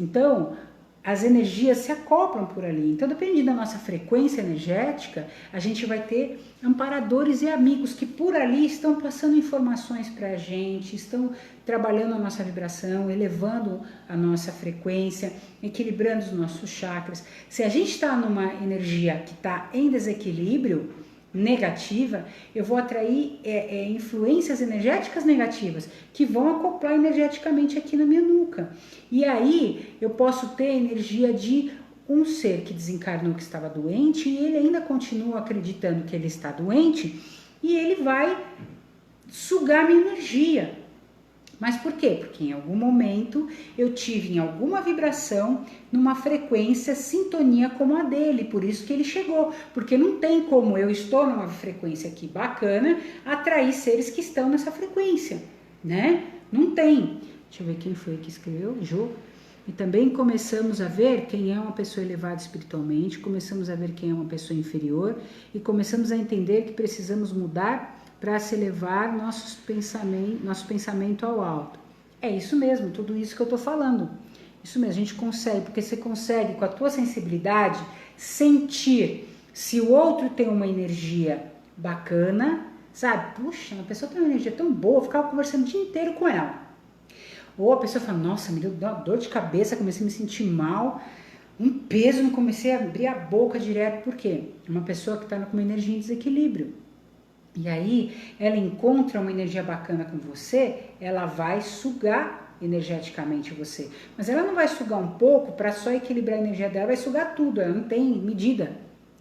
Então, as energias se acoplam por ali. Então, dependendo da nossa frequência energética, a gente vai ter amparadores e amigos que por ali estão passando informações para a gente, estão trabalhando a nossa vibração, elevando a nossa frequência, equilibrando os nossos chakras. Se a gente está numa energia que está em desequilíbrio, negativa, eu vou atrair influências energéticas negativas que vão acoplar energeticamente aqui na minha nuca. E aí eu posso ter a energia de um ser que desencarnou, que estava doente, e ele ainda continua acreditando que ele está doente, e ele vai sugar minha energia. Mas por quê? Porque em algum momento eu tive em alguma vibração, numa frequência, sintonia como a dele, por isso que ele chegou. Porque não tem como eu estou numa frequência aqui bacana, atrair seres que estão nessa frequência, né? Não tem. Deixa eu ver quem foi que escreveu, Jô. E também começamos a ver quem é uma pessoa elevada espiritualmente, começamos a ver quem é uma pessoa inferior e começamos a entender que precisamos mudar para se elevar nosso pensamento ao alto. É isso mesmo, tudo isso que eu estou falando. Isso mesmo, a gente consegue, porque você consegue, com a tua sensibilidade, sentir se o outro tem uma energia bacana, sabe? Puxa, a pessoa tem uma energia tão boa, eu ficava conversando o dia inteiro com ela. Ou a pessoa fala, nossa, me deu uma dor de cabeça, comecei a me sentir mal, um peso, comecei a abrir a boca direto. Por quê? Uma pessoa que está com uma energia em desequilíbrio. E aí ela encontra uma energia bacana com você, ela vai sugar energeticamente você. Mas ela não vai sugar um pouco para só equilibrar a energia dela, vai sugar tudo, ela não tem medida.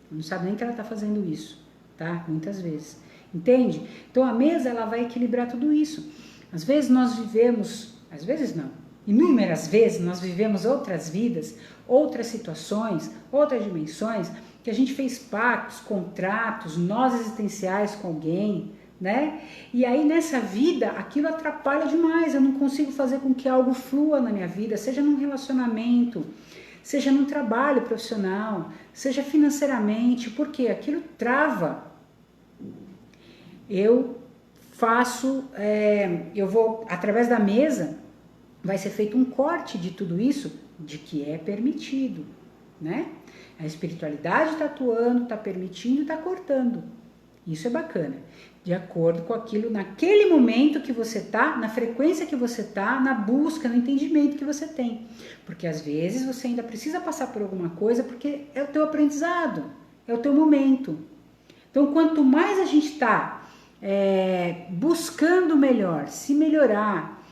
Não sabe nem que ela está fazendo isso, tá? Muitas vezes. Entende? Então a mesa ela vai equilibrar tudo isso. Às vezes nós vivemos, às vezes não, inúmeras vezes nós vivemos outras vidas, outras situações, outras dimensões, que a gente fez pactos, contratos, nós existenciais com alguém, né? E aí nessa vida aquilo atrapalha demais, eu não consigo fazer com que algo flua na minha vida, seja num relacionamento, seja num trabalho profissional, seja financeiramente, porque aquilo trava. Eu faço, eu vou, através da mesa, vai ser feito um corte de tudo isso, de que é permitido, né? A espiritualidade está atuando, está permitindo, está cortando. Isso é bacana. De acordo com aquilo, naquele momento que você está, na frequência que você está, na busca, no entendimento que você tem. Porque às vezes você ainda precisa passar por alguma coisa, porque é o teu aprendizado, é o teu momento. Então, quanto mais a gente está buscando melhor, se melhorar,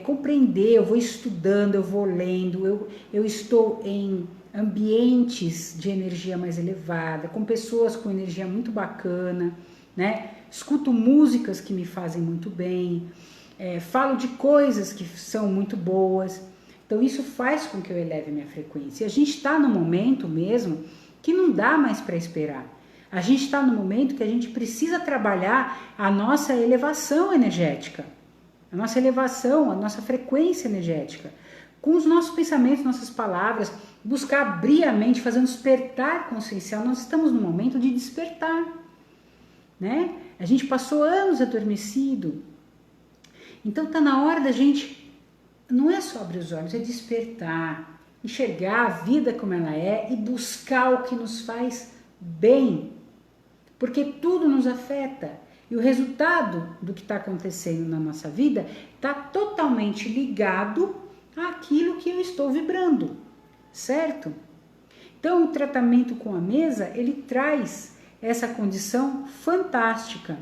compreender, eu vou estudando, eu vou lendo, eu estou em ambientes de energia mais elevada, com pessoas com energia muito bacana, né? Escuto músicas que me fazem muito bem, falo de coisas que são muito boas. Então isso faz com que eu eleve minha frequência. E a gente está no momento mesmo que não dá mais para esperar. A gente está no momento que a gente precisa trabalhar a nossa elevação energética, a nossa elevação, a nossa frequência energética, com os nossos pensamentos, nossas palavras, buscar abrir a mente, fazer um despertar consciencial. Nós estamos no momento de despertar, né? A gente passou anos adormecido, então está na hora da gente, não é só abrir os olhos, é despertar, enxergar a vida como ela é e buscar o que nos faz bem, porque tudo nos afeta. E o resultado do que está acontecendo na nossa vida está totalmente ligado àquilo que eu estou vibrando, certo? Então o tratamento com a mesa, ele traz essa condição fantástica.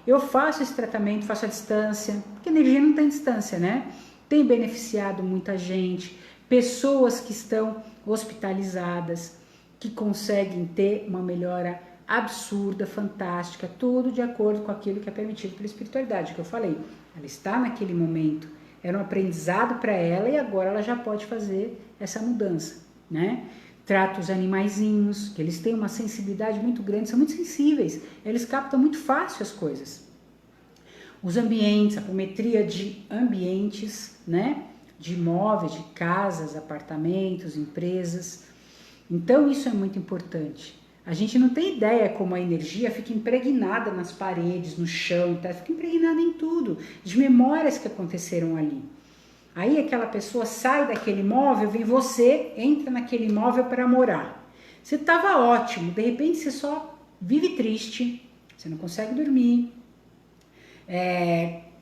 Eu faço esse tratamento, faço à distância, porque energia não tem distância, né? Tem beneficiado muita gente, pessoas que estão hospitalizadas, que conseguem ter uma melhora absurda, fantástica, tudo de acordo com aquilo que é permitido pela espiritualidade, que eu falei. Ela está naquele momento, era um aprendizado para ela e agora ela já pode fazer essa mudança, né? Trato os animaizinhos, que eles têm uma sensibilidade muito grande, são muito sensíveis, eles captam muito fácil as coisas. Os ambientes, a apometria de ambientes, né? De imóveis, de casas, apartamentos, empresas. Então isso é muito importante. A gente não tem ideia como a energia fica impregnada nas paredes, no chão, tá? Fica impregnada em tudo, de memórias que aconteceram ali. Aí aquela pessoa sai daquele imóvel, vem você, entra naquele imóvel para morar. Você estava ótimo, de repente você só vive triste, você não consegue dormir,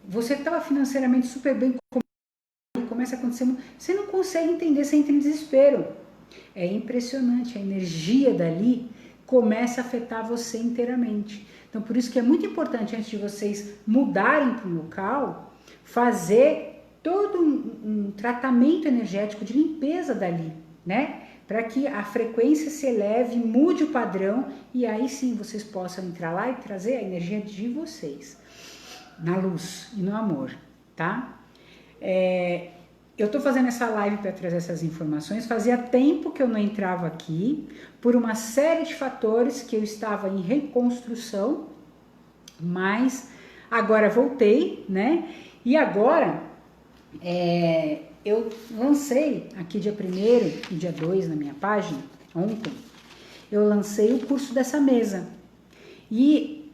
você estava financeiramente super bem, começa a acontecer, você não consegue entender, você entra em desespero. É impressionante, a energia dali começa a afetar você inteiramente. Então, por isso que é muito importante, antes de vocês mudarem para o local, fazer todo um tratamento energético de limpeza dali, né? Para que a frequência se eleve, mude o padrão e aí sim vocês possam entrar lá e trazer a energia de vocês, na luz e no amor, tá? Eu tô fazendo essa live para trazer essas informações, fazia tempo que eu não entrava aqui, por uma série de fatores que eu estava em reconstrução, mas agora voltei, né? E agora eu lancei aqui dia 1º e dia 2 na minha página, ontem, eu lancei o curso dessa mesa. E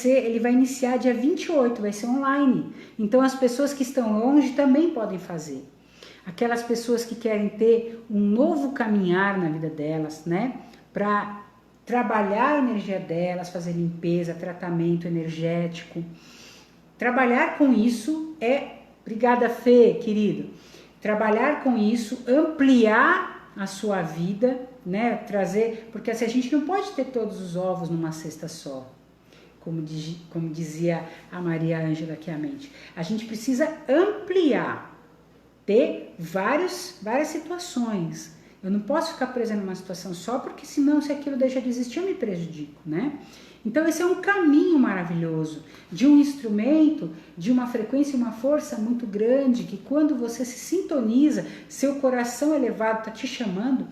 ele vai iniciar dia 28, vai ser online. Então as pessoas que estão longe também podem fazer. Aquelas pessoas que querem ter um novo caminhar na vida delas, né? Para trabalhar a energia delas, fazer limpeza, tratamento energético. Trabalhar com isso obrigada, Fê, querido. Trabalhar com isso, ampliar a sua vida, né? Trazer, porque assim, a gente não pode ter todos os ovos numa cesta só, como dizia a Maria Ângela aqui a mente. A gente precisa ampliar, ter várias situações. Eu não posso ficar presa numa situação só, porque senão, se aquilo deixa de existir, eu me prejudico, né? Então esse é um caminho maravilhoso de um instrumento, de uma frequência e uma força muito grande, que quando você se sintoniza, seu coração elevado está te chamando,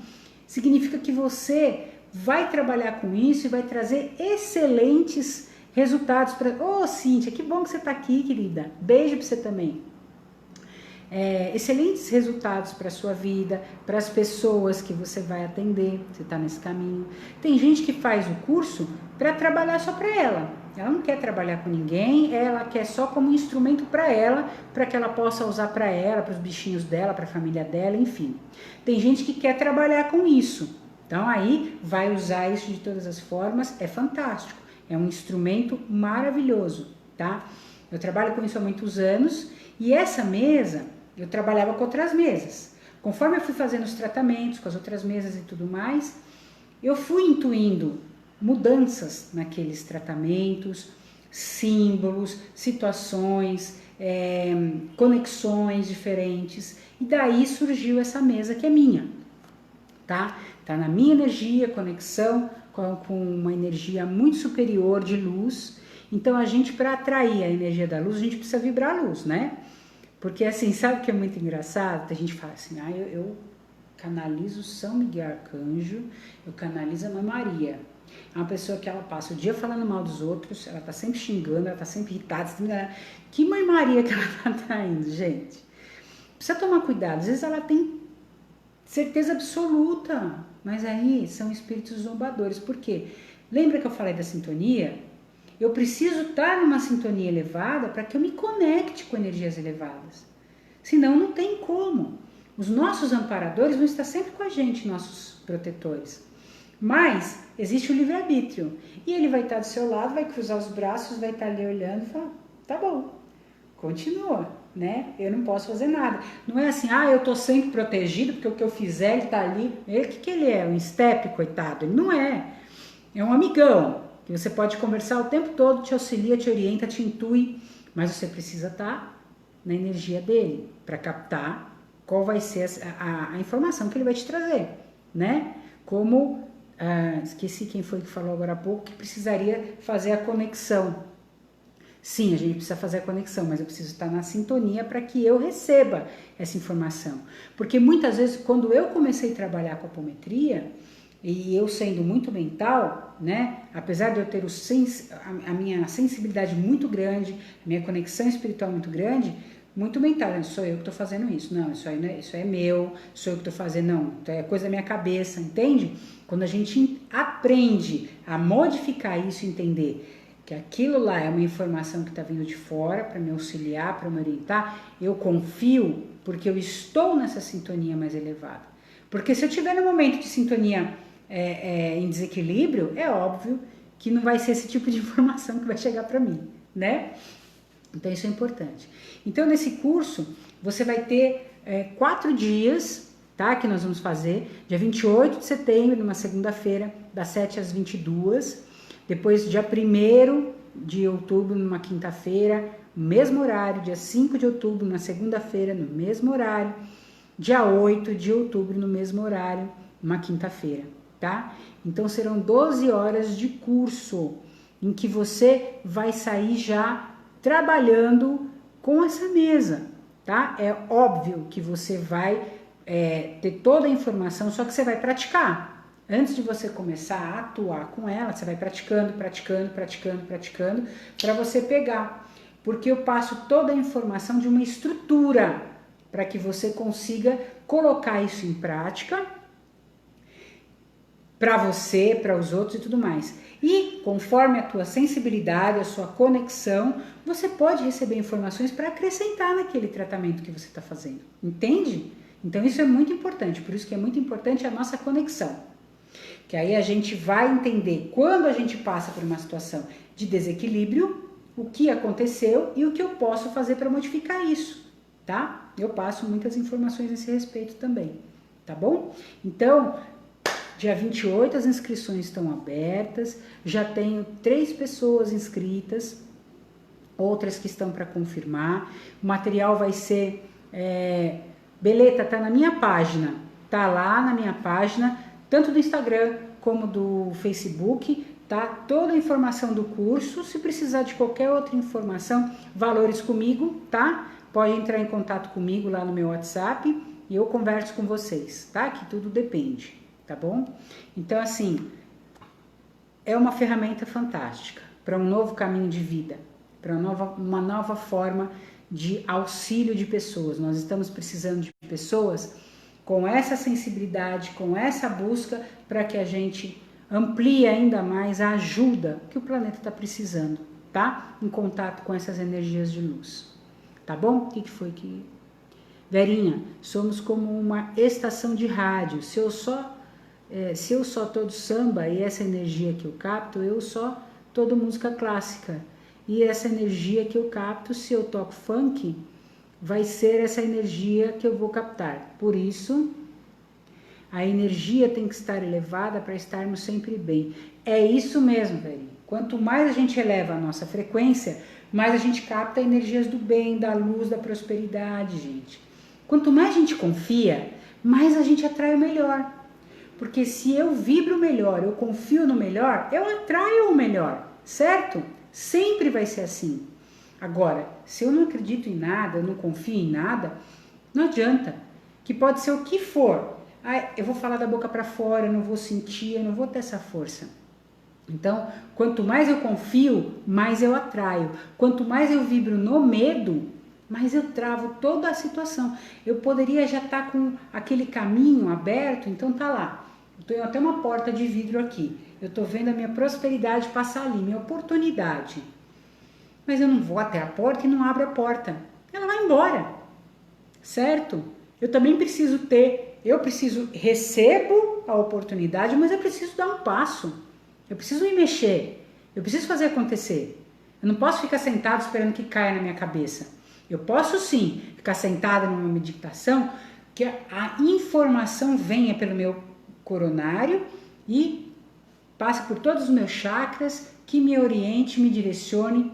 significa que você vai trabalhar com isso e vai trazer excelentes resultados para... Ô, Cíntia, que bom que você está aqui, querida. Beijo para você também. Excelentes resultados para a sua vida, para as pessoas que você vai atender, você está nesse caminho. Tem gente que faz o curso para trabalhar só para ela. Ela não quer trabalhar com ninguém, ela quer só como instrumento para que ela possa usar para ela, para os bichinhos dela, para a família dela, enfim. Tem gente que quer trabalhar com isso. Então aí vai usar isso de todas as formas, é fantástico. É um instrumento maravilhoso, tá? Eu trabalho com isso há muitos anos e essa mesa, eu trabalhava com outras mesas. Conforme eu fui fazendo os tratamentos com as outras mesas e tudo mais, eu fui intuindo mudanças naqueles tratamentos, símbolos, situações, conexões diferentes. E daí surgiu essa mesa que é minha, tá? Tá na minha energia, conexão com uma energia muito superior de luz. Então a gente, para atrair a energia da luz, a gente precisa vibrar a luz, né? Porque assim, sabe o que é muito engraçado? A gente fala assim, eu canalizo São Miguel Arcanjo, eu canalizo a Mãe Maria. É uma pessoa que ela passa o dia falando mal dos outros, ela tá sempre xingando, ela tá sempre irritada. Que Mãe Maria que ela tá atraindo, gente? Precisa tomar cuidado, às vezes ela tem certeza absoluta, mas aí são espíritos zombadores. Por quê? Lembra que eu falei da sintonia? Eu preciso estar numa sintonia elevada para que eu me conecte com energias elevadas. Senão não tem como. Os nossos amparadores vão estar sempre com a gente, nossos protetores. Mas existe o livre-arbítrio. E ele vai estar do seu lado, vai cruzar os braços, vai estar ali olhando e falar, tá bom, continua, né? Eu não posso fazer nada. Não é assim, eu tô sempre protegido, porque o que eu fizer, ele tá ali. O que ele é? Um step, coitado? Ele não é. É um amigão, que você pode conversar o tempo todo, te auxilia, te orienta, te intui, mas você precisa estar na energia dele para captar qual vai ser a informação que ele vai te trazer, né? Como, esqueci quem foi que falou agora há pouco, que precisaria fazer a conexão. Sim, a gente precisa fazer a conexão, mas eu preciso estar na sintonia para que eu receba essa informação. Porque muitas vezes, quando eu comecei a trabalhar com a apometria, e eu sendo muito mental, né, apesar de eu ter a minha sensibilidade muito grande, a minha conexão espiritual muito grande, muito mental, né? Sou eu que estou fazendo isso, não, isso aí é meu, sou eu que estou fazendo, não, é coisa da minha cabeça, entende? Quando a gente aprende a modificar isso e entender que aquilo lá é uma informação que está vindo de fora para me auxiliar, para me orientar, eu confio porque eu estou nessa sintonia mais elevada. Porque se eu estiver no momento de sintonia em desequilíbrio, é óbvio que não vai ser esse tipo de informação que vai chegar para mim, né? Então isso é importante. Então nesse curso você vai ter 4 dias tá? Que nós vamos fazer dia 28 de setembro, numa segunda-feira, das 7 às 22. Depois, dia 1º de outubro, numa quinta-feira, no mesmo horário. Dia 5 de outubro, na segunda-feira, no mesmo horário. Dia 8 de outubro, no mesmo horário, uma quinta-feira, tá? Então, serão 12 horas de curso, em que você vai sair já trabalhando com essa mesa, tá? É óbvio que você vai ter toda a informação, só que você vai praticar. Antes de você começar a atuar com ela, você vai praticando, para você pegar. Porque eu passo toda a informação de uma estrutura, para que você consiga colocar isso em prática, para você, para os outros e tudo mais. E conforme a tua sensibilidade, a sua conexão, você pode receber informações para acrescentar naquele tratamento que você está fazendo. Entende? Então isso é muito importante, por isso que é muito importante a nossa conexão. Que aí a gente vai entender quando a gente passa por uma situação de desequilíbrio, o que aconteceu e o que eu posso fazer para modificar isso, tá? Eu passo muitas informações a esse respeito também, tá bom? Então, dia 28 as inscrições estão abertas, já tenho 3 pessoas inscritas, outras que estão para confirmar. O material vai ser... Beleta, tá na minha página, tá lá na minha página, tanto do Instagram como do Facebook, tá? Toda a informação do curso. Se precisar de qualquer outra informação, valores comigo, tá? Pode entrar em contato comigo lá no meu WhatsApp e eu converso com vocês, tá? Que tudo depende, tá bom? Então, assim, é uma ferramenta fantástica para um novo caminho de vida, para uma nova forma de auxílio de pessoas. Nós estamos precisando de pessoas com essa sensibilidade, com essa busca, para que a gente amplie ainda mais a ajuda que o planeta está precisando, tá? Em contato com essas energias de luz, tá bom? O que foi que... Verinha, somos como uma estação de rádio. Se eu só todo samba e essa energia que eu capto, eu só todo música clássica. E essa energia que eu capto, se eu toco funk, vai ser essa energia que eu vou captar. Por isso, a energia tem que estar elevada para estarmos sempre bem. É isso mesmo, velho. Quanto mais a gente eleva a nossa frequência, mais a gente capta energias do bem, da luz, da prosperidade, gente. Quanto mais a gente confia, mais a gente atrai o melhor. Porque se eu vibro melhor, eu confio no melhor, eu atraio o melhor, certo? Sempre vai ser assim. Agora, se eu não acredito em nada, eu não confio em nada, não adianta. Que pode ser o que for. Eu vou falar da boca para fora, eu não vou sentir, eu não vou ter essa força. Então, quanto mais eu confio, mais eu atraio. Quanto mais eu vibro no medo, mais eu travo toda a situação. Eu poderia já estar com aquele caminho aberto, então tá lá. Eu tenho até uma porta de vidro aqui. Eu tô vendo a minha prosperidade passar ali, minha oportunidade. Mas eu não vou até a porta e não abro a porta. Ela vai embora, certo? Eu também preciso recebo a oportunidade, mas eu preciso dar um passo. Eu preciso me mexer. Eu preciso fazer acontecer. Eu não posso ficar sentado esperando que caia na minha cabeça. Eu posso sim ficar sentada numa meditação, que a informação venha pelo meu coronário e passe por todos os meus chakras, que me oriente, me direcione.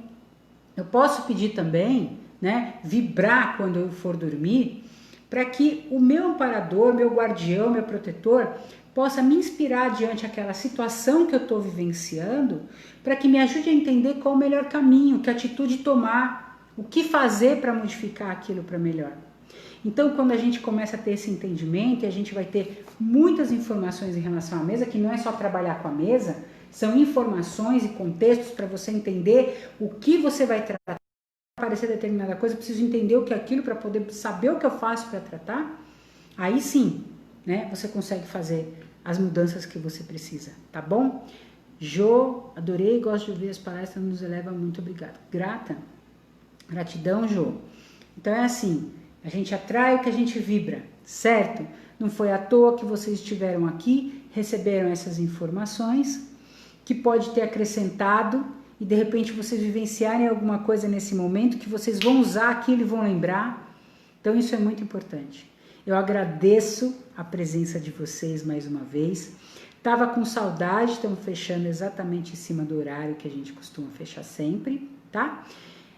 Eu posso pedir também, né, vibrar quando eu for dormir, para que o meu amparador, meu guardião, meu protetor, possa me inspirar diante daquela situação que eu estou vivenciando, para que me ajude a entender qual o melhor caminho, que atitude tomar, o que fazer para modificar aquilo para melhor. Então, quando a gente começa a ter esse entendimento, e a gente vai ter muitas informações em relação à mesa, que não é só trabalhar com a mesa, são informações e contextos para você entender o que você vai tratar. Aparecer determinada coisa, eu preciso entender o que é aquilo para poder saber o que eu faço para tratar. Aí sim, né, você consegue fazer as mudanças que você precisa, tá bom? Jô, adorei, gosto de ouvir as palestras, nos eleva, muito obrigada. Grata, gratidão, Jô. Então é assim, a gente atrai o que a gente vibra, certo? Não foi à toa que vocês estiveram aqui, receberam essas informações, que pode ter acrescentado, e de repente vocês vivenciarem alguma coisa nesse momento, que vocês vão usar aquilo e vão lembrar. Então isso é muito importante. Eu agradeço a presença de vocês mais uma vez. Tava com saudade, estamos fechando exatamente em cima do horário que a gente costuma fechar sempre, tá?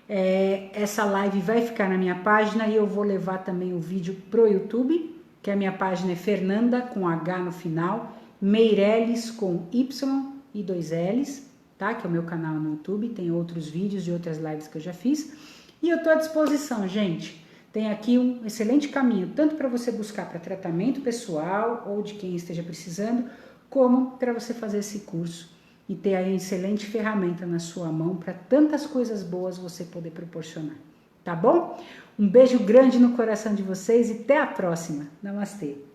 Essa live vai ficar na minha página e eu vou levar também o vídeo pro YouTube, que a minha página é Fernanda com H no final, Meirelles com Y e 2 L's, tá? Que é o meu canal no YouTube, tem outros vídeos de outras lives que eu já fiz. E eu tô à disposição, gente. Tem aqui um excelente caminho, tanto para você buscar para tratamento pessoal ou de quem esteja precisando, como para você fazer esse curso e ter aí uma excelente ferramenta na sua mão para tantas coisas boas você poder proporcionar. Tá bom? Um beijo grande no coração de vocês e até a próxima. Namastê!